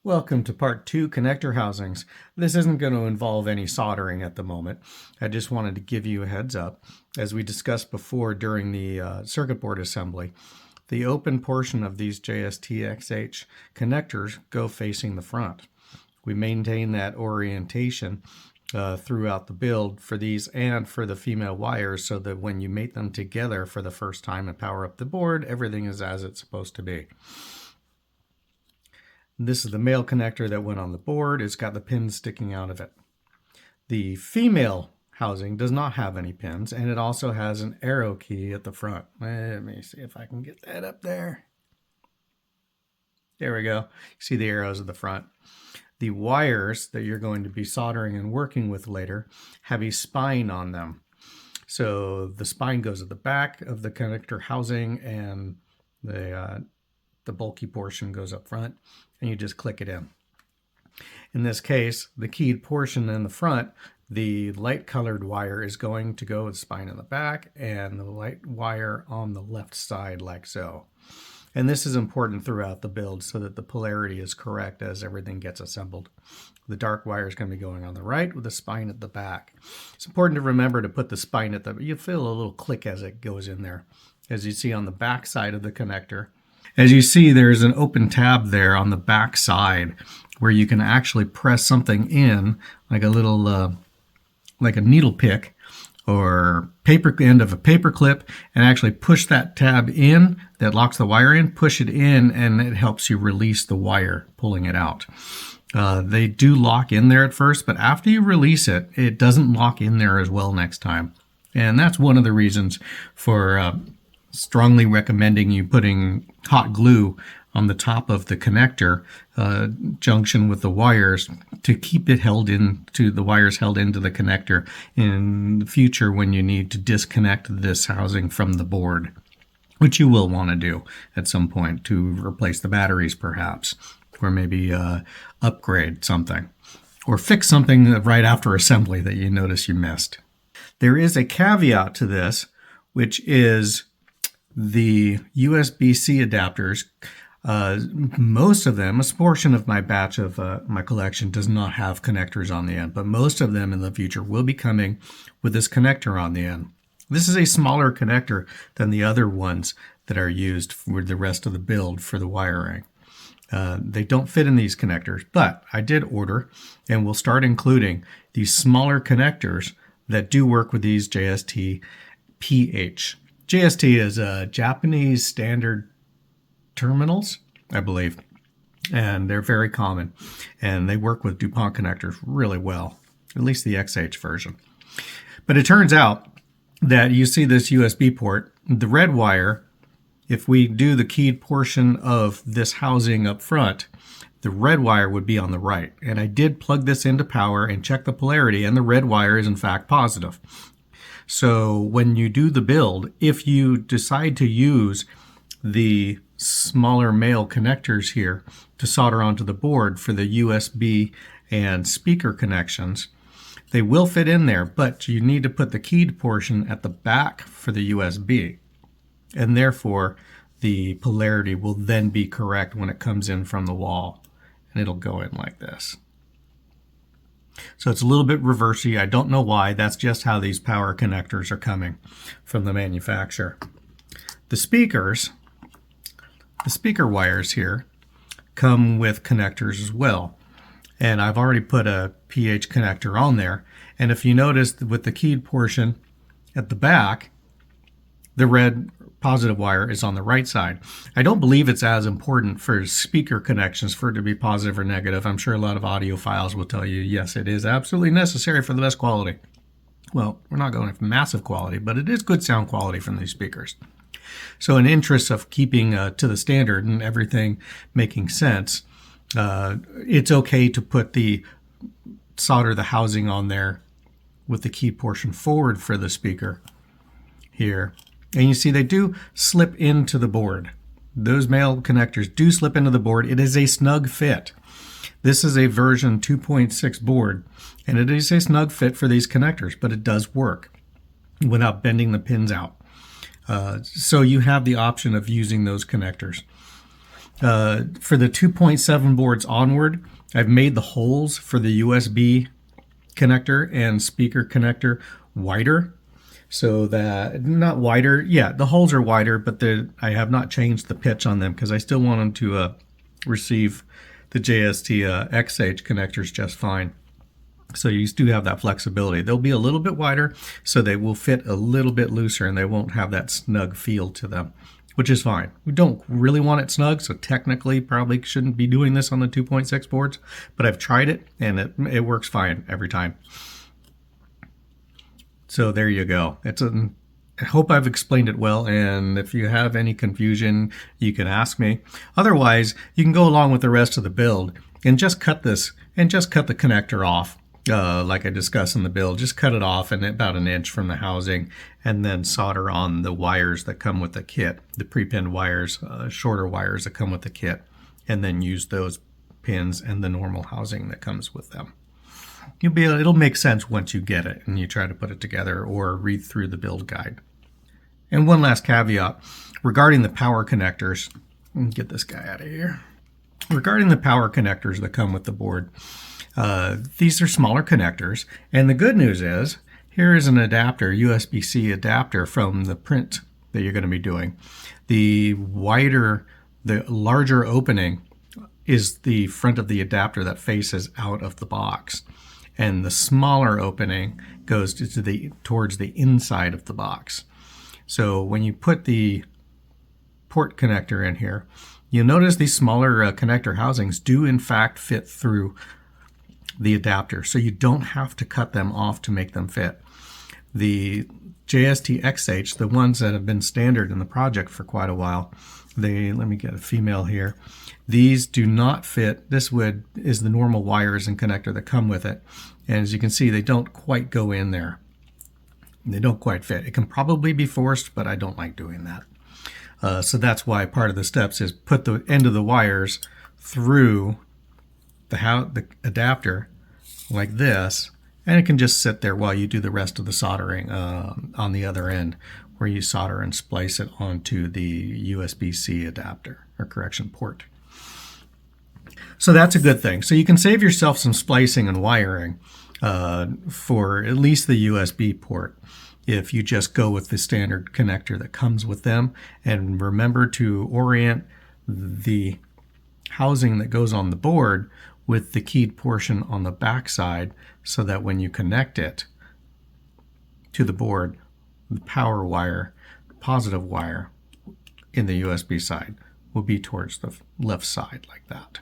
Welcome to part 2, connector housings. This isn't going to involve any soldering at the moment. I just wanted to give you a heads up. As we discussed before during the circuit board assembly, the open portion of these JST-XH connectors go facing the front. We maintain that orientation throughout the build for these and for the female wires so that when you mate them together for the first time and power up the board, everything is as it's supposed to be. This is the male connector that went on the board. It's got the pins sticking out of it. The female housing does not have any pins, and it also has an arrow key at the front. Let me see if I can get that up there. There we go. You see the arrows at the front. The wires that you're going to be soldering and working with later have a spine on them. So the spine goes at the back of the connector housing, and the bulky portion goes up front, and you just click it in. In this case, the keyed portion in the front, the light colored wire is going to go with the spine in the back and the light wire on the left side like so. And this is important throughout the build so that the polarity is correct as everything gets assembled. The dark wire is going to be going on the right with the spine at the back. It's important to remember to put the spine at the, you feel a little click as it goes in there. As you see on the back side of the connector, as you see, there's an open tab there on the back side where you can actually press something in, like a little, like a needle pick or paper end of a paper clip, and actually push that tab in that locks the wire in, push it in, and it helps you release the wire, pulling it out. They do lock in there at first, but after you release it, it doesn't lock in there as well next time. And that's one of the reasons for strongly recommending you putting hot glue on the top of the connector junction with the wires to keep it held into the wires held into the connector in the future when you need to disconnect this housing from the board, which you will want to do at some point to replace the batteries perhaps, or maybe upgrade something or fix something right after assembly that you notice you missed. There is a caveat to this, which is the USB-C adapters. Most of them, a portion of my batch of my collection does not have connectors on the end, but most of them in the future will be coming with this connector on the end. This is a smaller connector than the other ones that are used for the rest of the build for the wiring. They don't fit in these connectors, but I did order and we'll start including these smaller connectors that do work with these JST-PH. JST is a Japanese standard terminals, I believe, and they're very common, and they work with DuPont connectors really well, at least the XH version. But it turns out that you see this USB port, the red wire, if we do the keyed portion of this housing up front, the red wire would be on the right. And I did plug this into power and check the polarity, and the red wire is in fact positive. So when you do the build, if you decide to use the smaller male connectors here to solder onto the board for the USB and speaker connections, they will fit in there, but you need to put the keyed portion at the back for the USB. And therefore, the polarity will then be correct when it comes in from the wall. And it'll go in like this. So it's a little bit reversey. I don't know why. That's just how these power connectors are coming from the manufacturer. The speaker wires here come with connectors as well. And I've already put a PH connector on there. And if you notice with the keyed portion at the back, the red positive wire is on the right side. I don't believe it's as important for speaker connections for it to be positive or negative. I'm sure a lot of audiophiles will tell you, yes, it is absolutely necessary for the best quality. Well, we're not going for massive quality, but it is good sound quality from these speakers. So in interest of keeping to the standard and everything making sense, it's okay to put solder the housing on there with the key portion forward for the speaker here. And you see they do slip into the board. Those male connectors do slip into the board. It is a snug fit. This is a version 2.6 board, and it is a snug fit for these connectors, but it does work without bending the pins out. So you have the option of using those connectors. For the 2.7 boards onward, I've made the holes for the USB connector and speaker connector wider, so that, not wider, yeah, the holes are wider, but I have not changed the pitch on them because I still want them to receive the JST XH connectors just fine. So you do have that flexibility. They'll be a little bit wider, so they will fit a little bit looser and they won't have that snug feel to them, which is fine. We don't really want it snug, so technically probably shouldn't be doing this on the 2.6 boards, but I've tried it and it works fine every time. So there you go. I hope I've explained it well, and if you have any confusion, you can ask me. Otherwise, you can go along with the rest of the build and just cut this and just cut the connector off. Like I discussed in the build, just cut it off and about an inch from the housing, and then solder on the wires that come with the kit, the pre-pinned wires, shorter wires that come with the kit, and then use those pins and the normal housing that comes with them. It'll make sense once you get it and you try to put it together or read through the build guide. And one last caveat regarding the power connectors. Let me get this guy out of here. Regarding the power connectors that come with the board, these are smaller connectors, and the good news is here is an adapter, USB-C adapter from the print that you're going to be doing. The larger opening is the front of the adapter that faces out of the box, and the smaller opening goes towards the inside of the box. So when you put the port connector in here, you'll notice these smaller connector housings do in fact fit through the adapter, so you don't have to cut them off to make them fit. The JST XH, the ones that have been standard in the project for quite a while, let me get a female here. These do not fit. This is the normal wires and connector that come with it, and as you can see, they don't quite go in there. They don't quite fit. It can probably be forced, but I don't like doing that. So that's why part of the steps is put the end of the wires through the adapter like this, and it can just sit there while you do the rest of the soldering on the other end, where you solder and splice it onto the USB-C adapter or correction port. So that's a good thing. So you can save yourself some splicing and wiring for at least the USB port if you just go with the standard connector that comes with them. And remember to orient the housing that goes on the board with the keyed portion on the back side, so that when you connect it to the board, the power wire, positive wire in the USB side will be towards the left side like that.